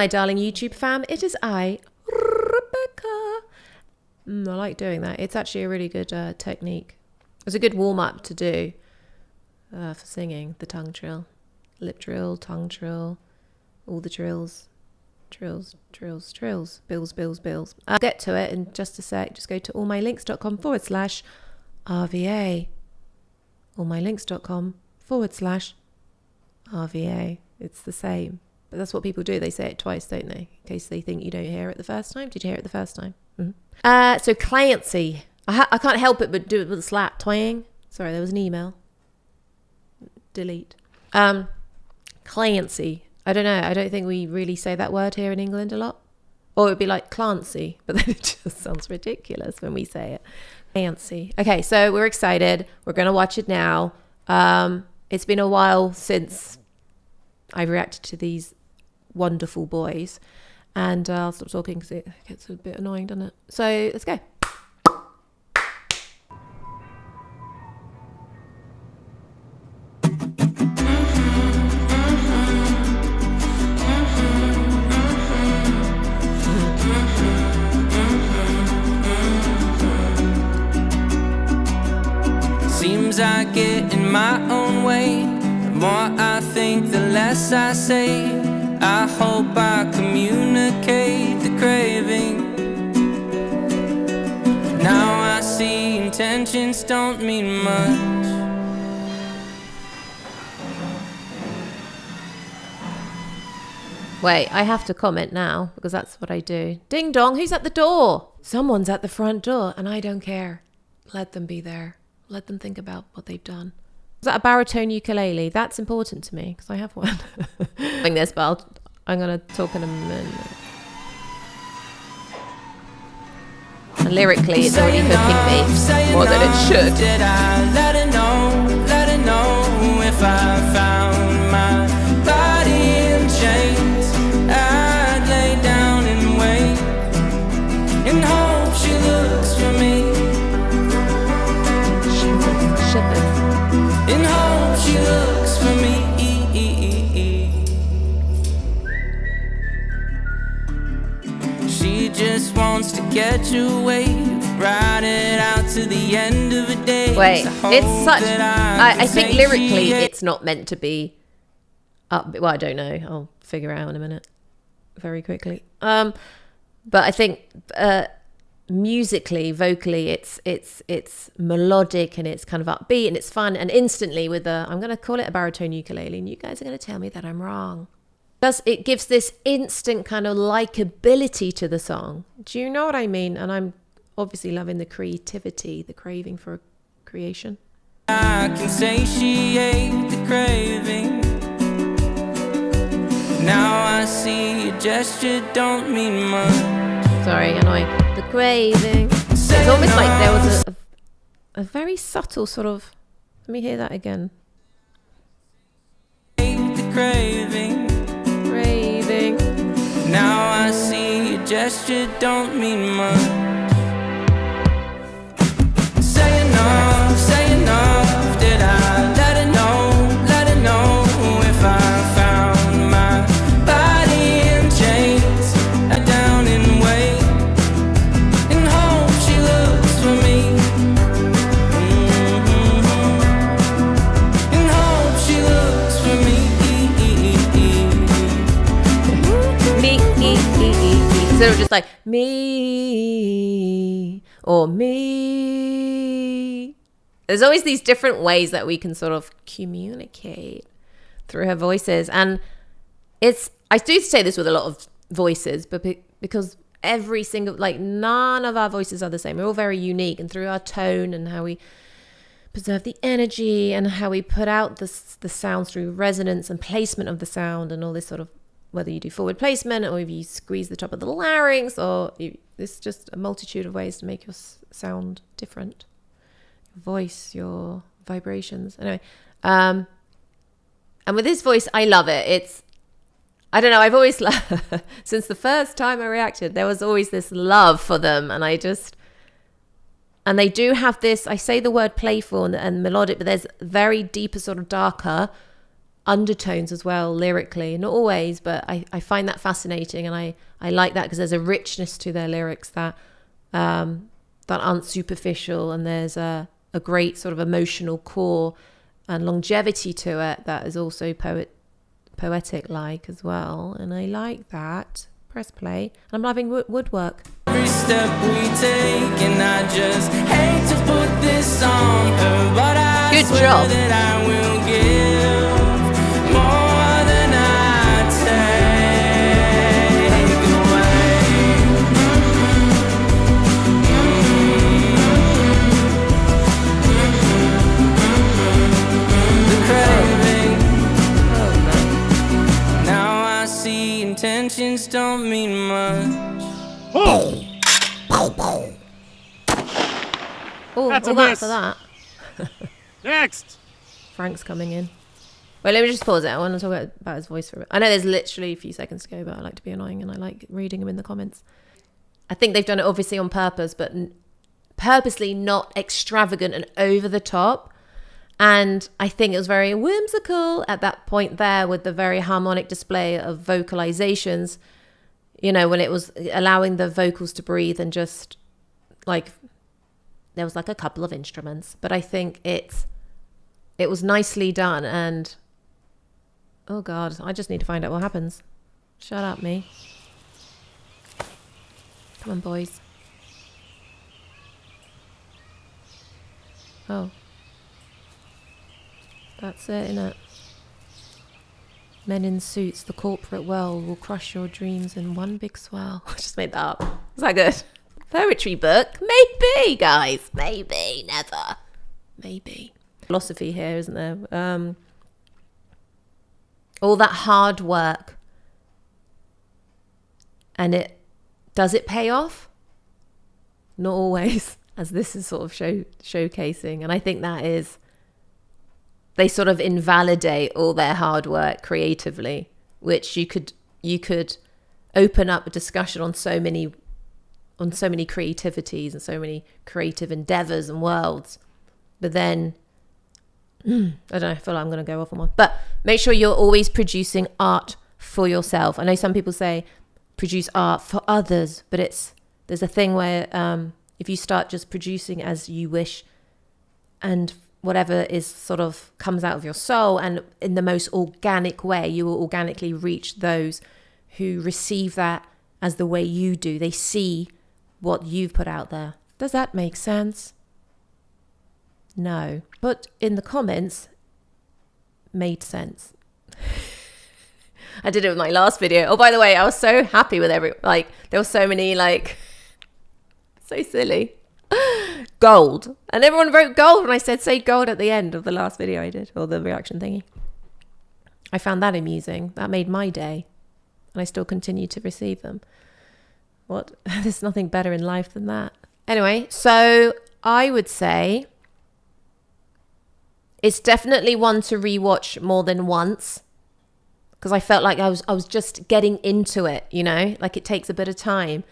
My darling YouTube fam, it is I, Rebecca. I like doing that. It's actually a really good technique. It's a good warm-up to do for singing, the tongue trill. Lip trill, tongue trill, all the trills. Trills, bills. I'll get to it in just a sec. Just go to allmylinks.com/RVA. allmylinks.com/RVA. It's the same. But that's what people do. They say it twice, don't they? In case they think you don't hear it the first time. Did you hear it the first time? Mm-hmm. So Clancy. I can't help it but do it with a slap twang. Sorry, there was an email. Delete. Clancy. I don't know. I don't think we really say that word here in England a lot. Or it would be like Clancy. But then it just sounds ridiculous when we say it. Clancy. Okay, so we're excited. We're going to watch it now. It's been a while since I've reacted to these wonderful boys. And I'll stop talking because it gets a bit annoying, doesn't it? So let's go. Seems I get in my own way. The more I think, the less I say. I hope I communicate the craving. Now I see intentions don't mean much. Wait, I have to comment now because that's what I do. Ding dong, who's at the door? Someone's at the front door and I don't care. Let them be there. Let them think about what they've done. Is that a baritone ukulele? That's important to me because I have one. Doing this, but I'm going to talk in a minute. And lyrically, it's already hooking me more than it should. Did I let it know if I found my body in chains? I'd lay down and wait and hope she looks for me. And hope she looks for me. She just wants to catch a wave, ride it out to the end of a day. Wait, it's such... I think lyrically it's not meant to be up... Well, I don't know. I'll figure it out in a minute. Very quickly. But I think... musically, vocally, it's melodic and it's kind of upbeat and it's fun, and instantly with I'm going to call it a baritone ukulele, and you guys are going to tell me that I'm wrong. Thus, it gives this instant kind of likability to the song. Do you know what I mean? And I'm obviously loving the creativity, the craving for creation. I can say she ate the craving. Now I see a gesture don't mean much. Sorry, annoying. The craving. It's almost like there was a very subtle sort of... Let me hear that again. The craving. Now I see a gesture don't mean much. Say enough, did I let it know if I found my body in chains, down and wait, and hope she looks for me. And hope she looks for me. So it was just like me or me. There's always these different ways that we can sort of communicate through her voices. And I do say this with a lot of voices, but because every single, like none of our voices are the same. We're all very unique, and through our tone and how we preserve the energy and how we put out the sounds through resonance and placement of the sound and all this sort of, whether you do forward placement or if you squeeze the top of the larynx, or there's just a multitude of ways to make your sound different. Your voice, your vibrations. Anyway, and with this voice, I love it. I don't know, I've always, since the first time I reacted, there was always this love for them. And they do have this, I say the word playful and melodic, but there's very deeper sort of darker undertones as well lyrically. Not always, but I find that fascinating, and I like that because there's a richness to their lyrics that aren't superficial, and there's a great sort of emotional core and longevity to it that is also poetic like as well, and I like that. Press play, and I'm loving woodwork. Every step we take, and I just hate to put this on her, but I Good swear job. that I will give more than I take away. The craving. Now I see intentions don't mean much. Oh, That's all a that miss. for that. Next. Frank's coming in. Wait, let me just pause it. I want to talk about his voice for a bit. I know there's literally a few seconds to go, but I like to be annoying and I like reading them in the comments. I think they've done it obviously on purpose, but purposely not extravagant and over the top. And I think it was very whimsical at that point there with the very harmonic display of vocalizations, you know, when it was allowing the vocals to breathe and just like, there was like a couple of instruments, but I think it was nicely done. And oh God, I just need to find out what happens. Shut up, me. Come on, boys. Oh. That's it, innit? Men in suits, the corporate world will crush your dreams in one big swell. I just made that up. Is that good? Poetry book? Maybe, guys. Maybe. Never. Maybe. Philosophy here, isn't there? All that hard work. And does it pay off? Not always, as this is sort of showcasing. And I think that is, they sort of invalidate all their hard work creatively, which you could open up a discussion on so many creativities and so many creative endeavors and worlds. But then, I don't know, I feel like I'm going to go off on one. But make sure you're always producing art for yourself. I know some people say produce art for others, but there's a thing where if you start just producing as you wish and whatever is sort of comes out of your soul and in the most organic way, you will organically reach those who receive that as the way you do. They see what you've put out there. Does that make sense? No. But in the comments, made sense. I did it with my last video. Oh, by the way, I was so happy with there were so many so silly. Gold. And everyone wrote gold when I said say gold at the end of the last video I did, or the reaction thingy. I found that amusing. That made my day. And I still continue to receive them. What? There's nothing better in life than that. Anyway, so I would say it's definitely one to rewatch more than once, because I felt like I was just getting into it, you know, like it takes a bit of time.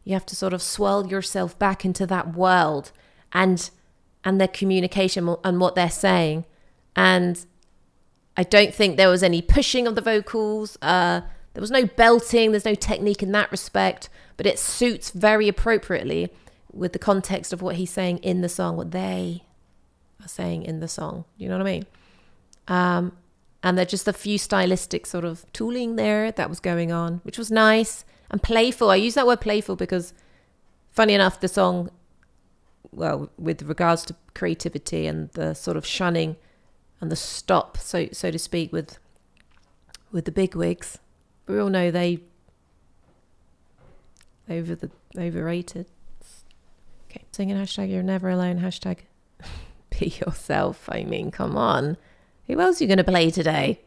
You have to sort of swirl yourself back into that world and their communication and what they're saying. And I don't think there was any pushing of the vocals. There was no belting. There's no technique in that respect, but it suits very appropriately with the context of what he's saying in the song, what they are saying in the song. You know what I mean? And there's just a few stylistic sort of tooling there that was going on, which was nice and playful. I use that word playful because, funny enough, the song, well, with regards to creativity and the sort of shunning and the stop, so to speak, with the bigwigs, we all know they overrated. Okay, singing hashtag you're never alone, hashtag be yourself. I mean, come on. Who else are you going to play today?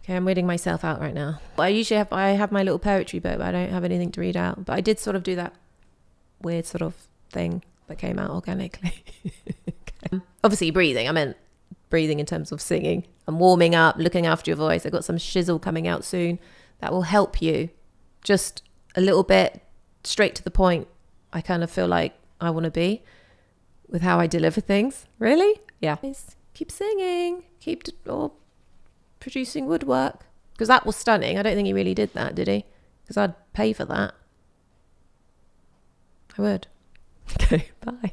Okay, I'm reading myself out right now. I usually have my little poetry book, but I don't have anything to read out. But I did sort of do that weird sort of thing that came out organically. Okay. Obviously breathing. I meant breathing in terms of singing and warming up, looking after your voice. I've got some shizzle coming out soon that will help you. Just a little bit straight to the point. I kind of feel like I want to be with how I deliver things. Really? Yeah. keep singing, or producing woodwork. Because that was stunning. I don't think he really did that, did he? Because I'd pay for that. I would. Okay, bye.